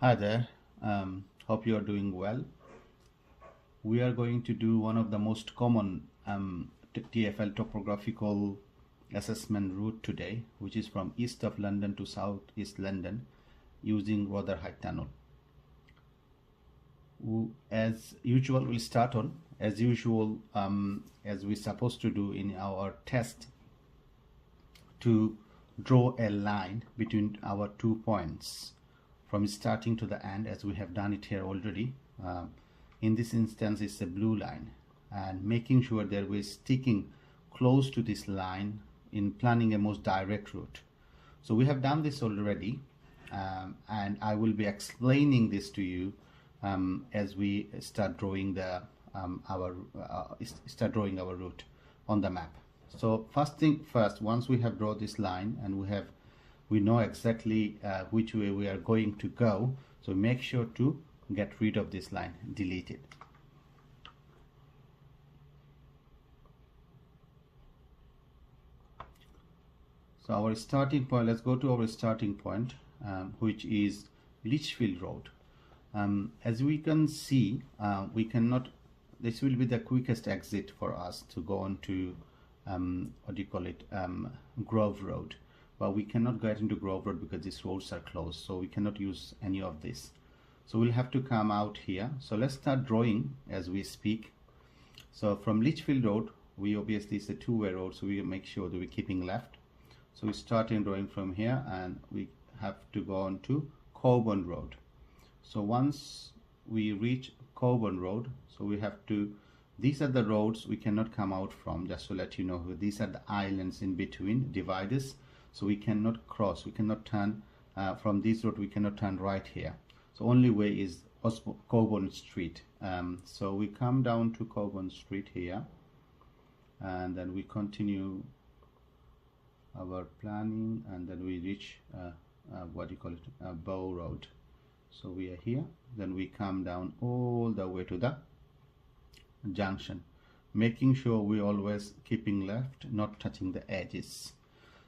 Hi there, hope you are doing well. We are going to do one of the most common TfL topographical assessment route today, which is from east of London to south east London using Rotherhithe Tunnel. As usual, we'll start on, as usual, as we're supposed to do in our test, to draw a line between our 2 points from starting to the end, as we have done it here already. In this instance, it's a blue line, and making sure that we're sticking close to this line in planning a most direct route. So we have done this already, and I will be explaining this to you as we start drawing our route on the map. So first thing first, once we have drawn this line and we know exactly which way we are going to go, so make sure to get rid of this line, delete it. So our starting point, let's go to our starting point, which is Lichfield Road. As we can see, this will be the quickest exit for us to go on to Grove Road, but we cannot get into Grove Road because these roads are closed, so we cannot use any of this. So we'll have to come out here. So let's start drawing as we speak. So from Lichfield Road, we obviously, it's a two-way road, so we make sure that we're keeping left. So we start in drawing from here, and we have to go on to Coburn Road. So once we reach Coburn Road, so we have to, these are the roads we cannot come out from, just to let you know. These are the islands in between, dividers, so we cannot cross, we cannot turn from this road, we cannot turn right here. So only way is Coburn Street. So we come down to Coburn Street here, and then we continue our planning, and then we reach Bow Road. So we are here, then we come down all the way to the junction, making sure we always keeping left, not touching the edges.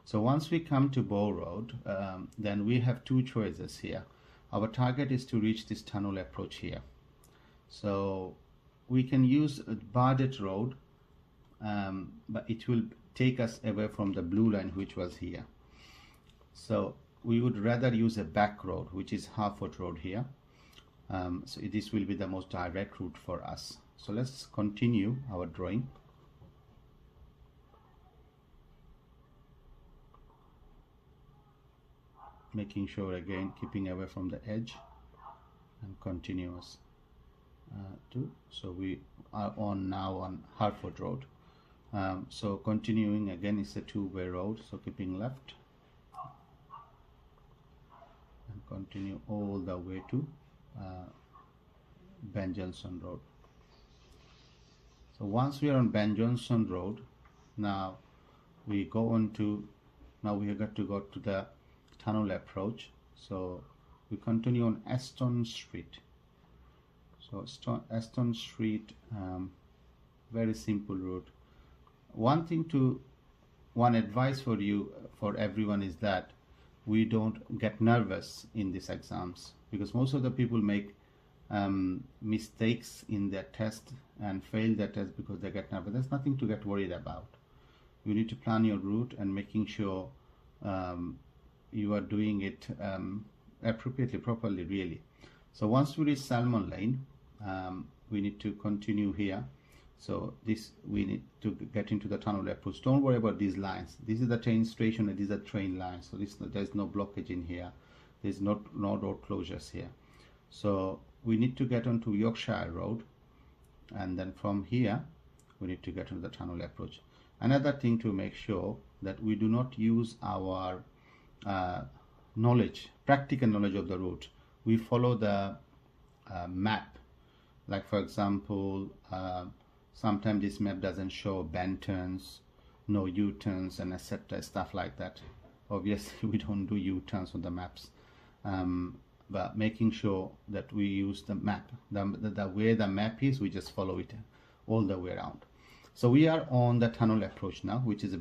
So once we come to Bow Road, then we have two choices here. Our target is to reach this tunnel approach here. So we can use a Bardet Road, but it will take us away from the blue line which was here. So we would rather use a back road, which is Harford Road here. So this will be the most direct route for us. So let's continue our drawing. Making sure, again, keeping away from the edge and continuous so we are now on Harford Road. So continuing, again, it's a two-way road, so keeping left and continue all the way to Ben Jonson Road. So once we are on Ben Jonson Road, now we go on to, now we have got to go to the tunnel approach. So we continue on Aston Street. So Aston Street, very simple route. One advice for you, for everyone, is that we don't get nervous in these exams, because most of the people make mistakes in their test and fail their test because they get nervous. There's nothing to get worried about. You need to plan your route and making sure you are doing it appropriately, properly, really. So once we reach Salmon Lane, we need to continue here. So this, we need to get into the tunnel approach. Don't worry about these lines. This is the train station and these are train lines. So there's no blockage in here. There's no road closures here. So we need to get onto Yorkshire Road, and then from here we need to get into the tunnel approach. Another thing to make sure that we do not use our practical knowledge of the route. We follow the map. Like, for example, sometimes this map doesn't show bend turns, no U-turns, and etc., stuff like that. Obviously we don't do U-turns on the maps, but making sure that we use the map, the way the map is, we just follow it all the way around. So we are on the tunnel approach now, which is a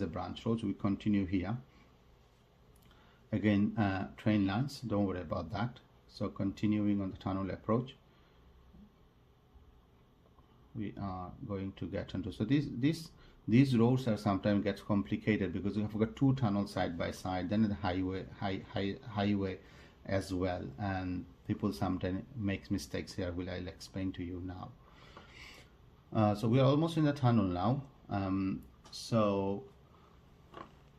branch road. So we continue here. Again, train lines, don't worry about that. So continuing on the tunnel approach, we are going to get into, so these roads are sometimes gets complicated because we have got two tunnels side by side, then the highway as well, and people sometimes make mistakes here. I'll explain to you now. So we are almost in the tunnel now. So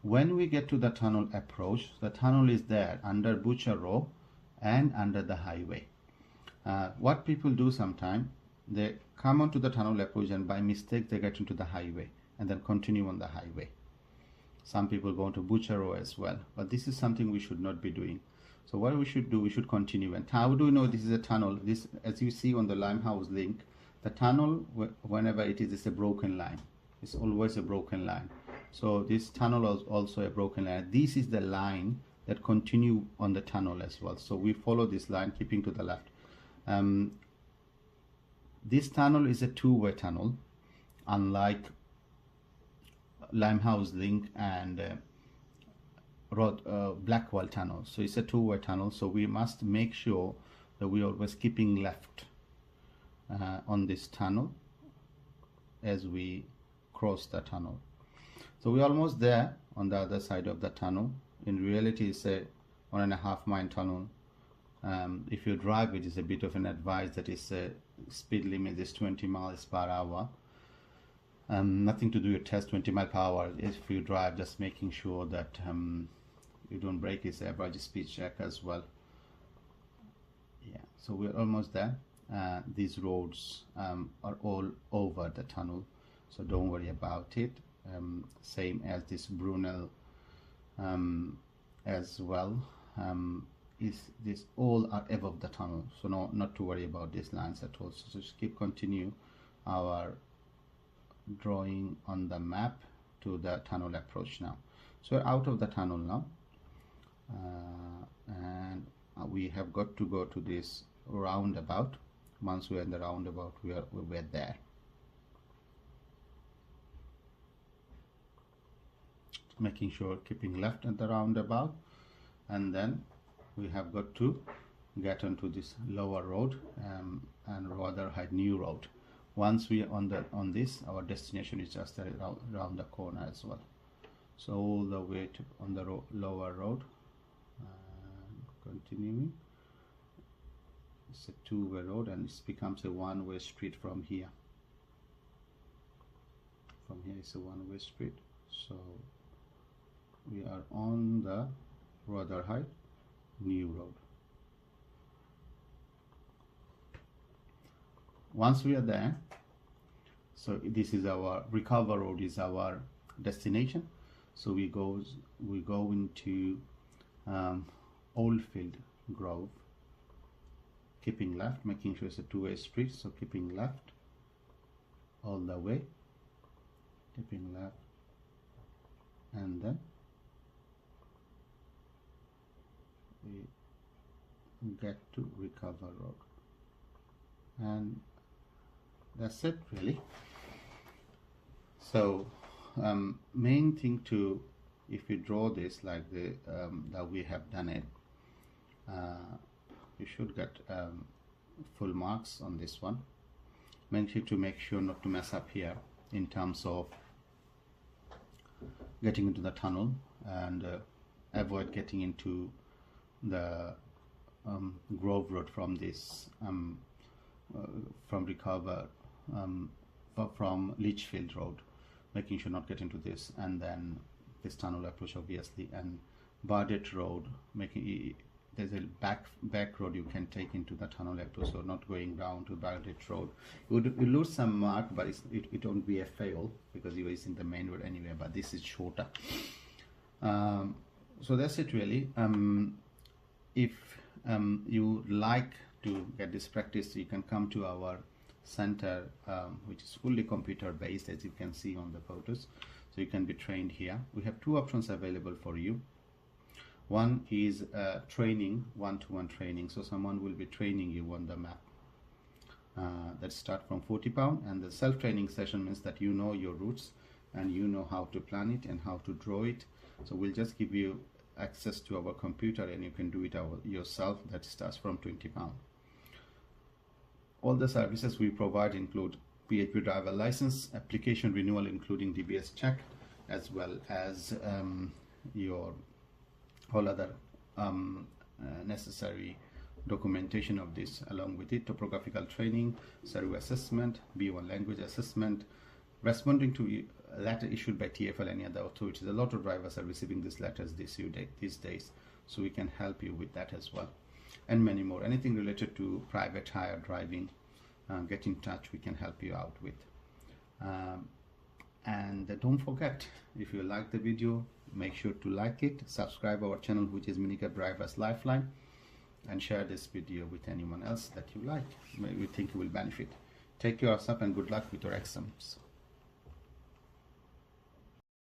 when we get to the tunnel approach, the tunnel is there under Butcher Row and under the highway. What people do sometimes, they come onto the tunnel approach and by mistake they get into the highway and then continue on the highway. Some people go into Butcher Row as well, but this is something we should not be doing. So what we should do, we should continue. And how do we know this is a tunnel? This, as you see on the Limehouse link, the tunnel, whenever it is a broken line. It's always a broken line. So this tunnel is also a broken line. This is the line that continue on the tunnel as well. So we follow this line, keeping to the left. This tunnel is a two-way tunnel, unlike Limehouse link and Blackwall Tunnel. So it's a two-way tunnel. So we must make sure that we are always keeping left on this tunnel as we cross the tunnel. So we're almost there on the other side of the tunnel. In reality, it's a 1.5 mile tunnel. If you drive, it is a bit of an advice that is speed limit is 20 miles per hour. Nothing to do with test 20 miles per hour. If you drive, just making sure that you don't break its average speed check as well. Yeah, so we're almost there. These roads are all over the tunnel, so don't worry about it. Same as this Brunel as well. This all are above the tunnel, so not to worry about these lines at all. So just keep continue our drawing on the map to the tunnel approach now. So we're out of the tunnel now, and we have got to go to this roundabout. Once we're in the roundabout, we're there. Making sure keeping left at the roundabout, and then we have got to get onto this lower road and Rotherhithe New Road. Once we are on this, our destination is just around the corner as well. So all the way to on the lower road, continuing. It's a two-way road and it becomes a one-way street from here. From here it's a one-way street. So we are on the Rotherhithe New Road. Once we are there, so this is our Recover Road is our destination. So we go into Oldfield Grove, keeping left, making sure it's a two-way street. So keeping left all the way, keeping left, and then we get to Recover Road, and that's it really. So main thing to, if you draw this like the that we have done it, you should get full marks on this one. Make sure not to mess up here in terms of getting into the tunnel, and avoid getting into the Grove Road from this from Recover from Lichfield Road, making sure not get into this, and then this tunnel approach obviously, and Bardet Road, making there's a back road you can take into the tunnel approach, so not going down to Bardet Road. You lose some mark, but it won't be a fail because you is in the main road anyway, but this is shorter. So that's it really. If you like to get this practice, you can come to our center, which is fully computer based, as you can see on the photos. So you can be trained here. We have two options available for you. One is training, one-to-one training. So someone will be training you on the map. That start from £40, and the self-training session means that you know your routes and you know how to plan it and how to draw it. So we'll just give you access to our computer and you can do it yourself. That starts from £20. All the services we provide include PHV driver license, application renewal including DBS check, as well as your all other necessary documentation of this, along with it, topographical training, survey assessment, B1 language assessment, responding to a letter issued by TfL, any other authorities. A lot of drivers are receiving these letters these days, so we can help you with that as well, and many more. Anything related to private hire driving, get in touch, we can help you out with. And don't forget, if you like the video, make sure to like it, subscribe our channel, which is Minicab Drivers Lifeline, and share this video with anyone else that you like, maybe you think you will benefit. Take care of yourself and good luck with your exams.